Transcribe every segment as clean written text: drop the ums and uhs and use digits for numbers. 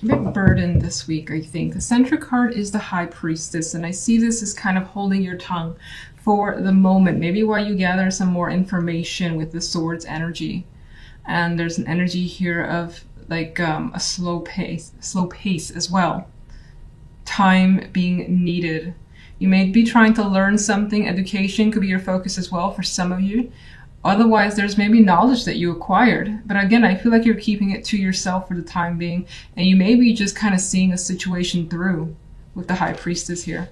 a bit burdened this week, I think. The center card is the High Priestess, and I see this as kind of holding your tongue for the moment, maybe while you gather some more information with the Swords energy. And there's an energy here of like a slow pace as well. Time being needed. You may be trying to learn something. Education could be your focus as well for some of you. Otherwise, there's maybe knowledge that you acquired. But again, I feel like you're keeping it to yourself for the time being. And you may be just kind of seeing a situation through with the High Priestess here.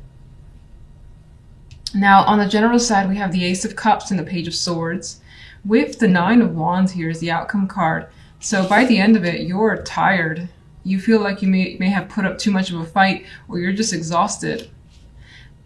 Now, on the general side, we have the Ace of Cups and the Page of Swords. With the Nine of Wands here is the outcome card. So by the end of it, you're tired. You feel like you may have put up too much of a fight, or you're just exhausted.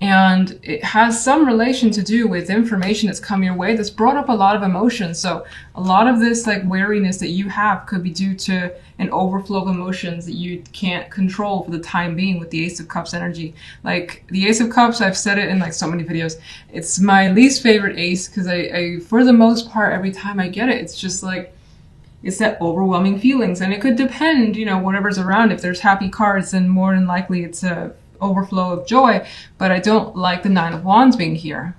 And it has some relation to do with information that's come your way that's brought up a lot of emotions. So a lot of this like weariness that you have could be due to an overflow of emotions that you can't control for the time being with the Ace of Cups energy. Like the Ace of Cups, I've said it in like so many videos, it's my least favorite ace because I for the most part, every time I get it, it's just like, it's that overwhelming feelings. And it could depend, you know, whatever's around. If there's happy cards, then more than likely it's a overflow of joy. But I don't like the Nine of Wands being here,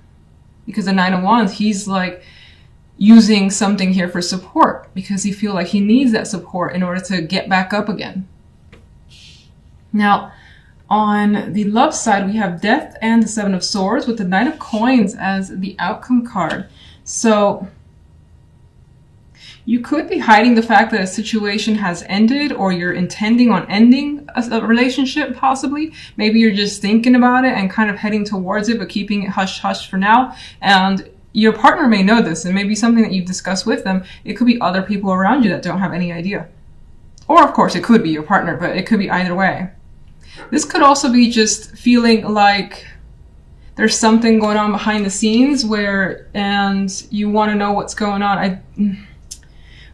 because the Nine of Wands, he's like using something here for support because he feels like he needs that support in order to get back up again. Now, on the love side, we have Death and the Seven of Swords with the Knight of Coins as the outcome card. So you could be hiding the fact that a situation has ended, or you're intending on ending a relationship, possibly. Maybe you're just thinking about it and kind of heading towards it, but keeping it hush-hush for now. And your partner may know this, and maybe something that you've discussed with them. It could be other people around you that don't have any idea. Or, of course, it could be your partner, but it could be either way. This could also be just feeling like there's something going on behind the scenes and you want to know what's going on.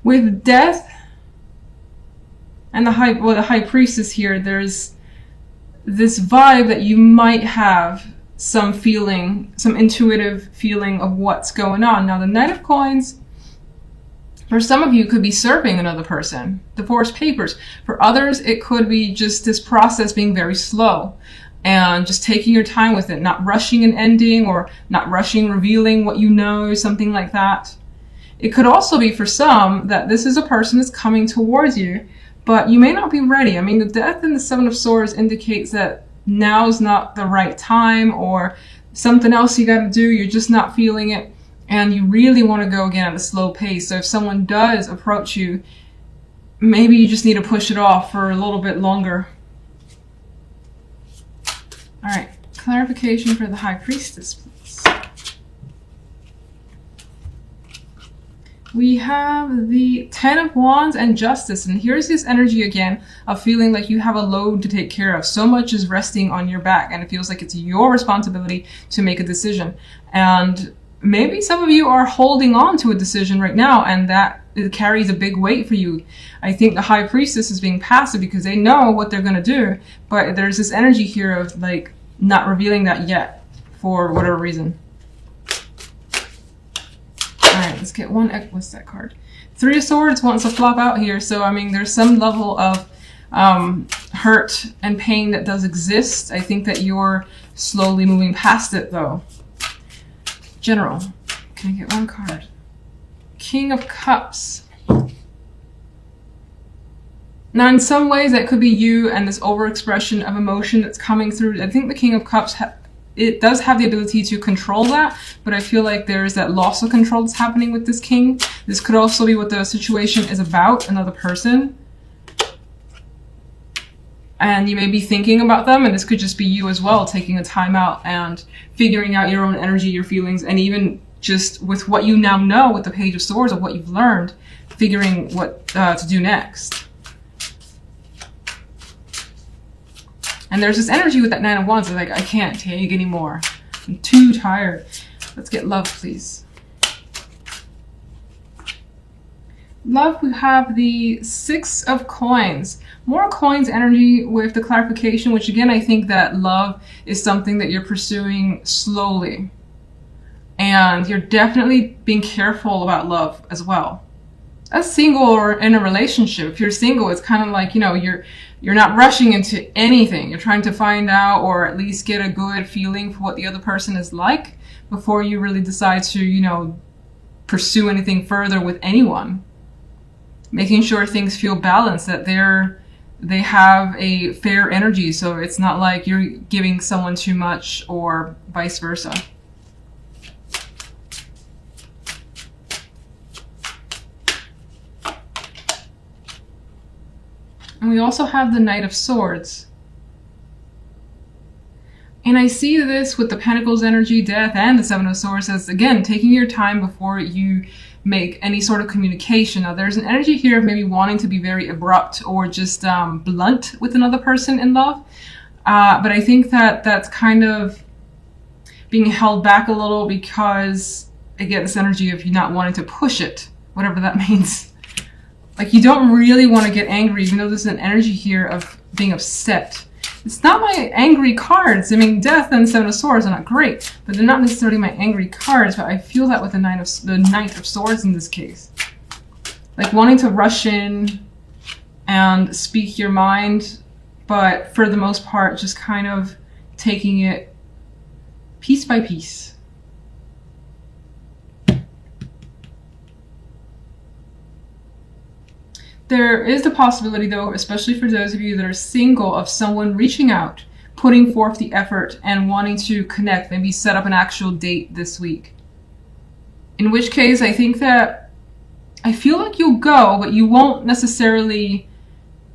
With Death and the High Priestess here, there's this vibe that you might have some feeling, some intuitive feeling of what's going on. Now, the Knight of Coins, for some of you, could be serving another person, divorce papers. For others, it could be just this process being very slow and just taking your time with it, not rushing an ending or not rushing revealing what you know, something like that. It could also be for some that this is a person that's coming towards you, but you may not be ready. I mean, the Death and the Seven of Swords indicates that now's not the right time, or something else you got to do, you're just not feeling it, and you really want to go again at a slow pace. So if someone does approach you, maybe you just need to push it off for a little bit longer. All right, clarification for the High Priestess, please. We have the Ten of Wands and Justice, and here's this energy again of feeling like you have a load to take care of. So much is resting on your back, and it feels like it's your responsibility to make a decision. And maybe some of you are holding on to a decision right now, and that it carries a big weight for you. I think the High Priestess is being passive because they know what they're going to do, but there's this energy here of like not revealing that yet for whatever reason. Alright, let's get one. What's that card? Three of Swords wants to flop out here. So, I mean, there's some level of hurt and pain that does exist. I think that you're slowly moving past it, though. General. Can I get one card? King of Cups. Now, in some ways, that could be you and this overexpression of emotion that's coming through. I think the King of Cups it does have the ability to control that, but I feel like there's that loss of control that's happening with this king. This could also be what the situation is about, another person. And you may be thinking about them, and this could just be you as well, taking a time out and figuring out your own energy, your feelings, and even just with what you now know with the Page of Swords of what you've learned, figuring what to do next. And there's this energy with that Nine of Wands. Like, I can't take anymore. I'm too tired. Let's get love, please. Love, we have the Six of Coins. More coins energy with the clarification, which again, I think that love is something that you're pursuing slowly. And you're definitely being careful about love as well. as single or in a relationship. If you're single, it's kind of like, you're not rushing into anything. You're trying to find out or at least get a good feeling for what the other person is like before you really decide to, pursue anything further with anyone. Making sure things feel balanced, that they have a fair energy, so it's not like you're giving someone too much or vice versa. And we also have the Knight of Swords. And I see this with the Pentacles energy, Death, and the Seven of Swords as, again, taking your time before you make any sort of communication. Now, there's an energy here of maybe wanting to be very abrupt or just blunt with another person in love. But I think that that's kind of being held back a little because I get this energy of you not wanting to push it, whatever that means. Like, you don't really want to get angry, even though there's an energy here of being upset. It's not my angry cards. I mean, Death and Seven of Swords are not great, but they're not necessarily my angry cards. But I feel that with the Knight of Swords in this case. Like, wanting to rush in and speak your mind, but for the most part, just kind of taking it piece by piece. There is the possibility, though, especially for those of you that are single, of someone reaching out, putting forth the effort, and wanting to connect, maybe set up an actual date this week. In which case, I think that I feel like you'll go, but you won't necessarily,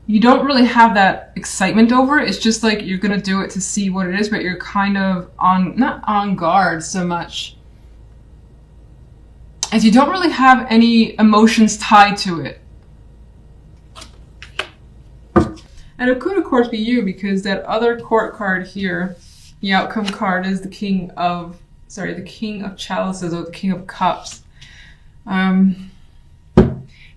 you don't really have that excitement over it. It's just like you're going to do it to see what it is, but you're kind of not on guard so much, as you don't really have any emotions tied to it. And it could, of course, be you, because that other court card here, the outcome card, is the King of Chalices, or the King of Cups.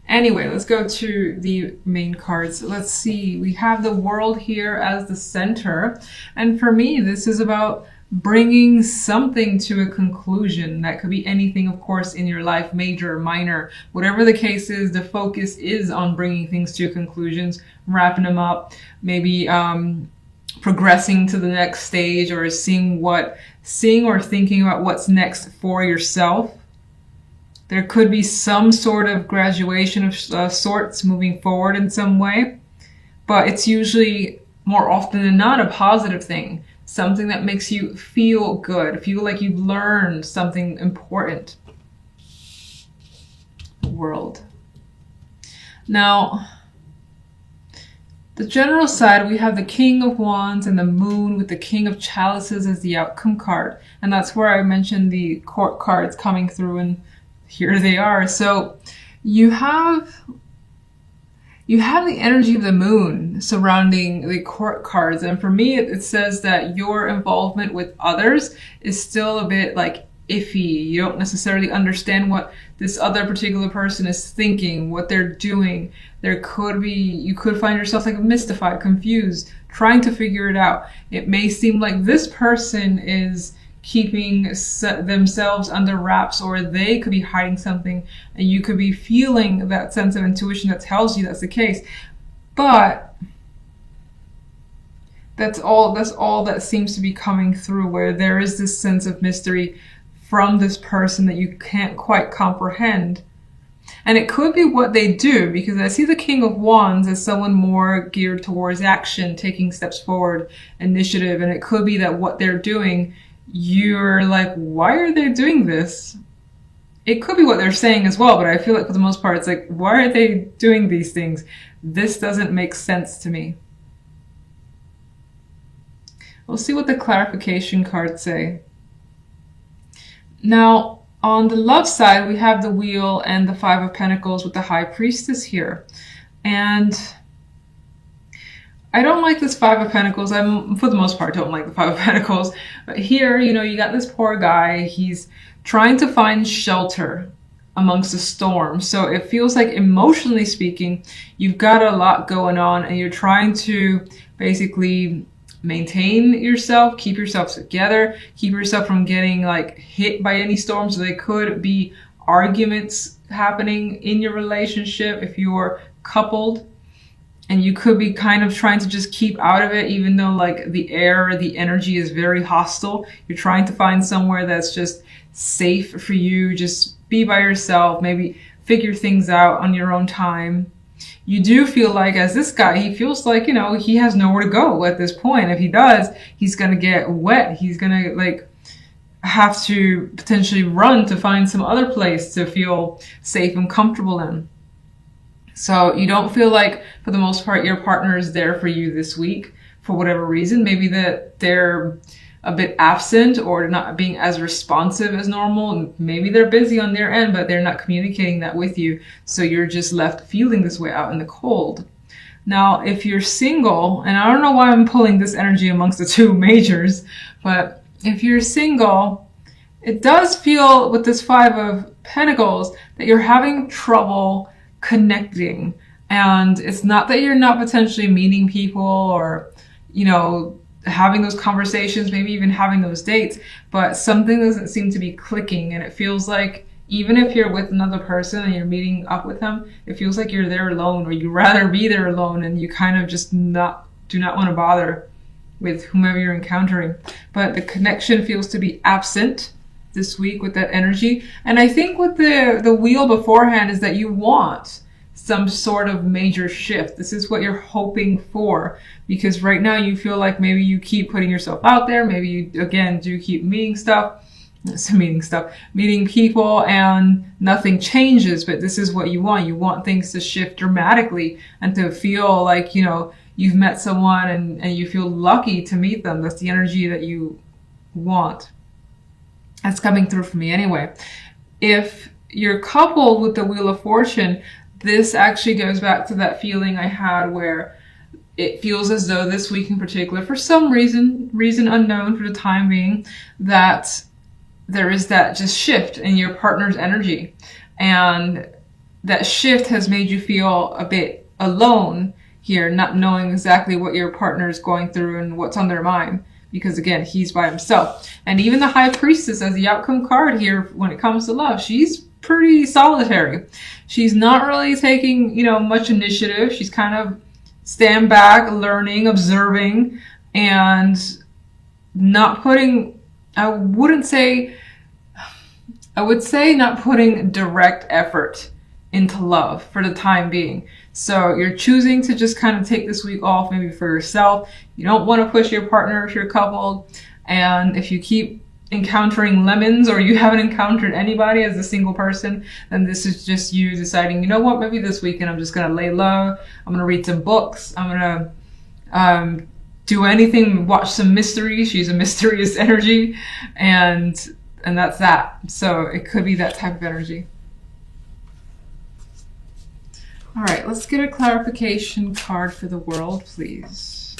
Anyway, let's go to the main cards. Let's see. We have the World here as the center. And for me, this is about bringing something to a conclusion. That could be anything, of course, in your life, major or minor. Whatever the case is, the focus is on bringing things to conclusions, wrapping them up, maybe progressing to the next stage, or seeing or thinking about what's next for yourself. There could be some sort of graduation of sorts moving forward in some way, but it's usually more often than not a positive thing. Something that makes you feel good, feel like you've learned something important. World. Now, the general side, we have the King of Wands and the Moon with the King of Chalices as the outcome card. And that's where I mentioned the court cards coming through, and here they are. So you have the energy of the Moon surrounding the court cards. And for me, it says that your involvement with others is still a bit like iffy. You don't necessarily understand what this other particular person is thinking, what they're doing. You could find yourself like mystified, confused, trying to figure it out. It may seem like this person is keeping themselves under wraps, or they could be hiding something, and you could be feeling that sense of intuition that tells you that's the case. But that's all that seems to be coming through, where there is this sense of mystery from this person that you can't quite comprehend. And it could be what they do, because I see the King of Wands as someone more geared towards action, taking steps forward, initiative, and it could be that what they're doing, you're like, why are they doing this? It could be what they're saying as well, but I feel like for the most part, it's like, why are they doing these things? This doesn't make sense to me. We'll see what the clarification cards say. Now, on the love side, we have the Wheel and the Five of Pentacles with the High Priestess here. And I don't like this Five of Pentacles. For the most part, don't like the Five of Pentacles. But here, you got this poor guy. He's trying to find shelter amongst the storm. So it feels like, emotionally speaking, you've got a lot going on, and you're trying to basically maintain yourself, keep yourself together, keep yourself from getting like hit by any storm. So they could be arguments happening in your relationship, if you're coupled, and you could be kind of trying to just keep out of it, even though like the air, the energy is very hostile. You're trying to find somewhere that's just safe for you. Just be by yourself, maybe figure things out on your own time. You do feel like, as this guy, he feels like, you know, he has nowhere to go at this point. If he does, he's going to get wet. He's going to like have to potentially run to find some other place to feel safe and comfortable in. So you don't feel like, for the most part, your partner is there for you this week for whatever reason. Maybe that they're a bit absent or not being as responsive as normal. Maybe they're busy on their end, but they're not communicating that with you. So you're just left feeling this way out in the cold. Now, if you're single, and I don't know why I'm pulling this energy amongst the two majors, but if you're single, it does feel with this Five of Pentacles that you're having trouble connecting. And it's not that you're not potentially meeting people or, you know, having those conversations, maybe even having those dates, but something doesn't seem to be clicking. And it feels like even if you're with another person and you're meeting up with them, it feels like you're there alone, or you'd rather be there alone, and you kind of just do not want to bother with whomever you're encountering. But the connection feels to be absent this week with that energy. And I think with the wheel beforehand is that you want some sort of major shift. This is what you're hoping for, because right now you feel like maybe you keep putting yourself out there. Maybe you, again, do keep meeting people and nothing changes, but this is what you want. You want things to shift dramatically and to feel like, you know, you've met someone and you feel lucky to meet them. That's the energy that you want. That's coming through for me anyway. If you're coupled with the Wheel of Fortune, this actually goes back to that feeling I had where it feels as though this week in particular, for some reason unknown for the time being, that there is that just shift in your partner's energy. And that shift has made you feel a bit alone here, not knowing exactly what your partner is going through and what's on their mind. Because again, he's by himself. And even the High Priestess as the outcome card here when it comes to love, she's pretty solitary. She's not really taking, you know, much initiative. She's kind of stand back, learning, observing, and not putting, I would say not putting direct effort into love for the time being. So you're choosing to just kind of take this week off, maybe for yourself. You don't want to push your partner if you're coupled. And if you keep encountering lemons, or you haven't encountered anybody as a single person, then this is just you deciding, you know what, maybe this weekend I'm just going to lay low. I'm going to read some books. I'm going to do anything, watch some mysteries. She's a mysterious energy. And that's that. So it could be that type of energy. All right, let's get a clarification card for the world, please.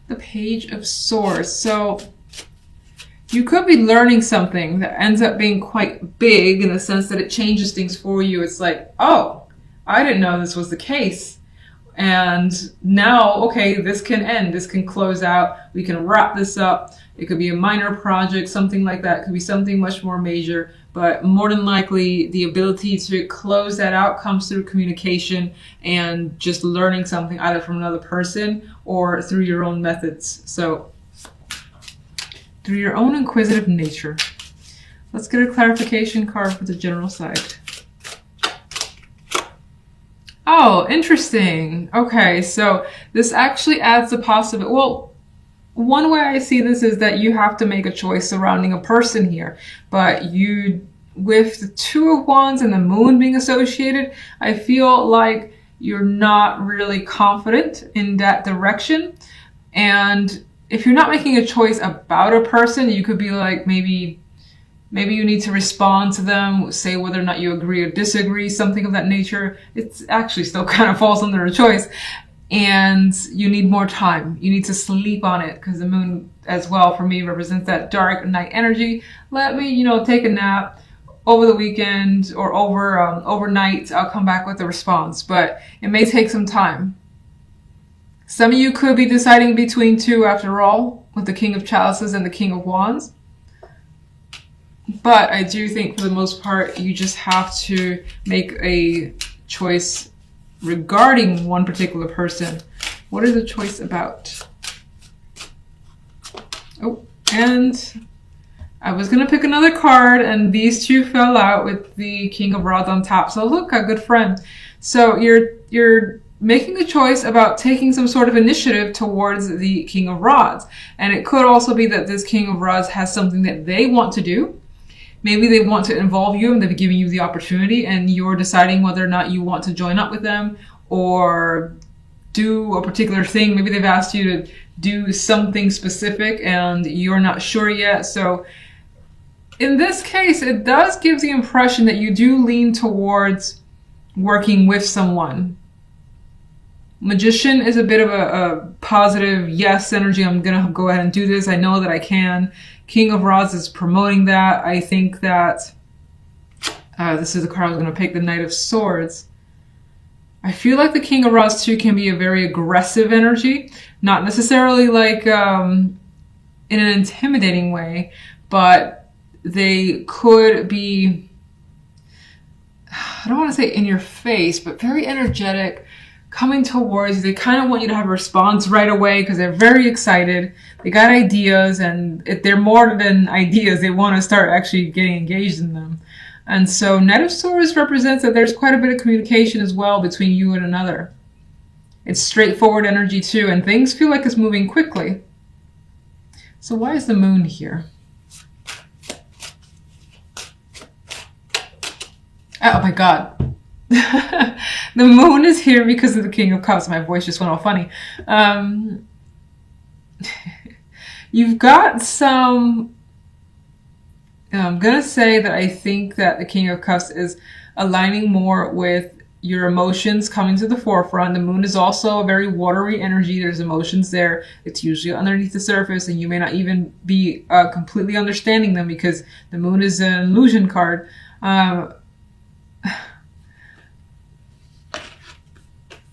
The Page of Swords. So you could be learning something that ends up being quite big in the sense that it changes things for you. It's like, oh, I didn't know this was the case. And now, okay, this can end. This can close out. We can wrap this up. It could be a minor project, something like that. It could be something much more major. But more than likely, the ability to close that out comes through communication and just learning something either from another person or through your own methods. So, through your own inquisitive nature. Let's get a clarification card for the general side. Oh, interesting. Okay, so this actually adds a possibility. Well, one way I see this is that you have to make a choice surrounding a person here. But you, with the Two of Wands and the Moon being associated, I feel like you're not really confident in that direction. And if you're not making a choice about a person, you could be like, maybe you need to respond to them, say whether or not you agree or disagree, something of that nature. It's actually still kind of falls under a choice. And you need more time. You need to sleep on it, because the moon as well for me represents that dark night energy. Let me, take a nap over the weekend or overnight. I'll come back with a response, but it may take some time. Some of you could be deciding between two after all, with the King of Chalices and the King of Wands. But I do think for the most part, you just have to make a choice regarding one particular person. What is the choice about? Oh, and I was going to pick another card, and these two fell out with the King of Rods on top. So look, a good friend. So you're making a choice about taking some sort of initiative towards the King of Rods. And it could also be that this King of Rods has something that they want to do. Maybe they want to involve you and they're giving you the opportunity, and you're deciding whether or not you want to join up with them or do a particular thing. Maybe they've asked you to do something specific and you're not sure yet. So in this case, it does give the impression that you do lean towards working with someone. Magician is a bit of a positive yes energy. I'm going to go ahead and do this. I know that I can. King of Rods is promoting that. I think that this is the card I was going to pick, the Knight of Swords. I feel like the King of Rods too can be a very aggressive energy. Not necessarily like in an intimidating way, but they could be, I don't want to say in your face, but very energetic, coming towards you. They kind of want you to have a response right away because they're very excited. They got ideas, and if they're more than ideas, they want to start actually getting engaged in them. And so Knight of Swords represents that there's quite a bit of communication as well between you and another. It's straightforward energy too, and things feel like it's moving quickly. So why is the Moon here? Oh my God. The Moon is here because of the King of Cups. My voice just went all funny. You've got some... I'm going to say that I think that the King of Cups is aligning more with your emotions coming to the forefront. The Moon is also a very watery energy. There's emotions there. It's usually underneath the surface, and you may not even be completely understanding them because the Moon is an illusion card.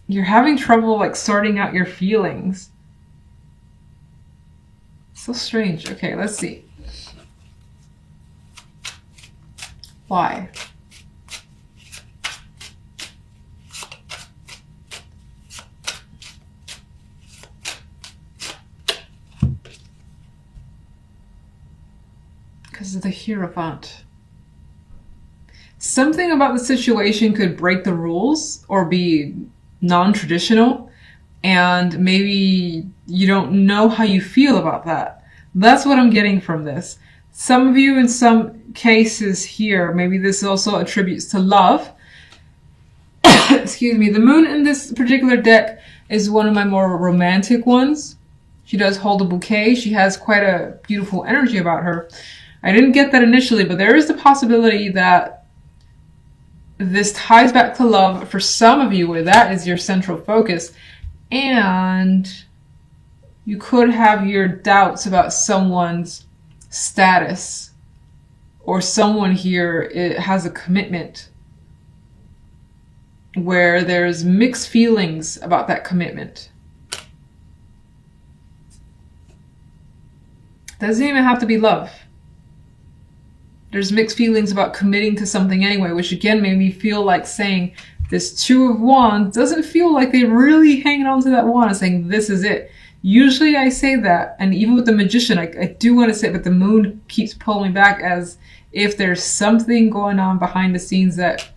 You're having trouble like sorting out your feelings. So strange. Okay, let's see. Why? Because of the Hierophant. Something about the situation could break the rules or be non-traditional, and maybe you don't know how you feel about that. That's what I'm getting from this. Some of you in some cases here, maybe this also attributes to love. Excuse me. The Moon in this particular deck is one of my more romantic ones. She does hold a bouquet. She has quite a beautiful energy about her. I didn't get that initially, but there is the possibility that this ties back to love for some of you, where that is your central focus. And you could have your doubts about someone's status, or someone here has a commitment where there's mixed feelings about that commitment. Doesn't even have to be love. There's mixed feelings about committing to something anyway, which again made me feel like saying this Two of Wands doesn't feel like they're really hanging on to that wand and saying this is it. Usually I say that, and even with the Magician, I do want to say it, but the Moon keeps pulling me back as if there's something going on behind the scenes that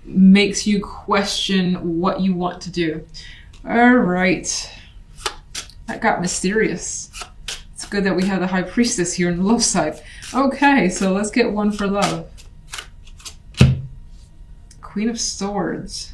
makes you question what you want to do. All right. That got mysterious. It's good that we have the High Priestess here on the love side. Okay, so let's get one for love. Queen of Swords.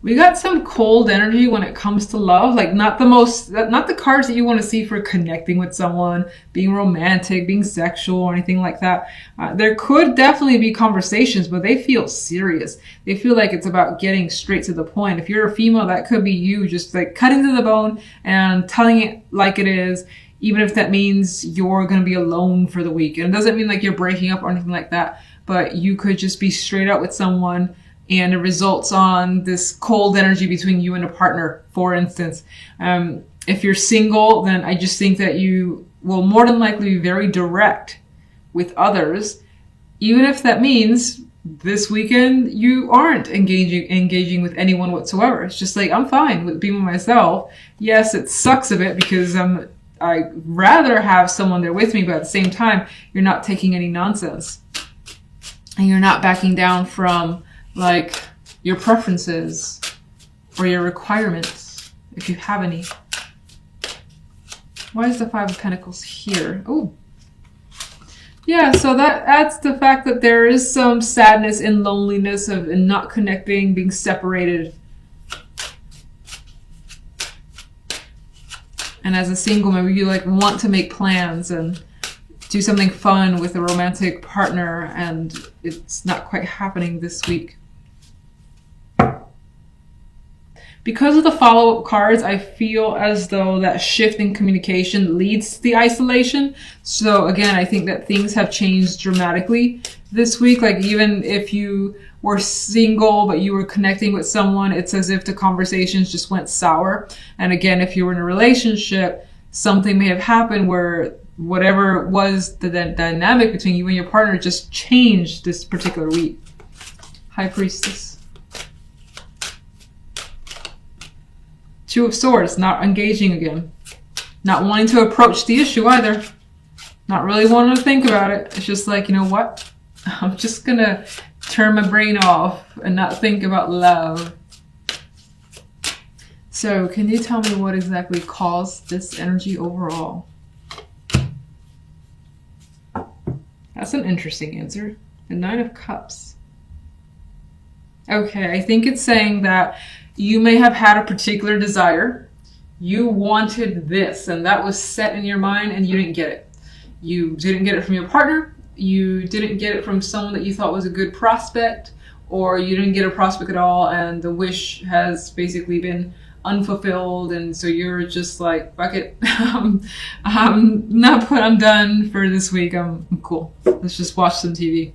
We got some cold energy when it comes to love, like not the cards that you want to see for connecting with someone, being romantic, being sexual, or anything like that. There could definitely be conversations, but they feel serious. They feel like it's about getting straight to the point. If you're a female, that could be you just like cutting to the bone and telling it like it is, even if that means you're going to be alone for the week. And it doesn't mean like you're breaking up or anything like that, but you could just be straight up with someone, and it results on this cold energy between you and a partner, for instance. If you're single, then I just think that you will more than likely be very direct with others, even if that means this weekend you aren't engaging with anyone whatsoever. It's just like, I'm fine with being with myself. Yes, it sucks a bit because I'd rather have someone there with me, but at the same time, you're not taking any nonsense. And you're not backing down from like your preferences or your requirements, if you have any. Why is the Five of Pentacles here? Oh, yeah, so that adds the fact that there is some sadness and loneliness of and not connecting, being separated. And as a single, maybe you like want to make plans and do something fun with a romantic partner, and it's not quite happening this week. Because of the follow-up cards, I feel as though that shift in communication leads to the isolation. So again, I think that things have changed dramatically this week. Like even if you were single, but you were connecting with someone, it's as if the conversations just went sour. And again, if you were in a relationship, something may have happened where whatever was the dynamic between you and your partner just changed this particular week. High Priestess. Two of Swords, not engaging again. Not wanting to approach the issue either. Not really wanting to think about it. It's just like, you know what? I'm just gonna turn my brain off and not think about love. So, can you tell me what exactly caused this energy overall? That's an interesting answer. The Nine of Cups. Okay, I think it's saying that you may have had a particular desire. You wanted this, and that was set in your mind, and you didn't get it. You didn't get it from your partner. You didn't get it from someone that you thought was a good prospect, or you didn't get a prospect at all, and the wish has basically been unfulfilled, and so you're just like, fuck it. I'm done for this week. I'm cool. Let's just watch some TV.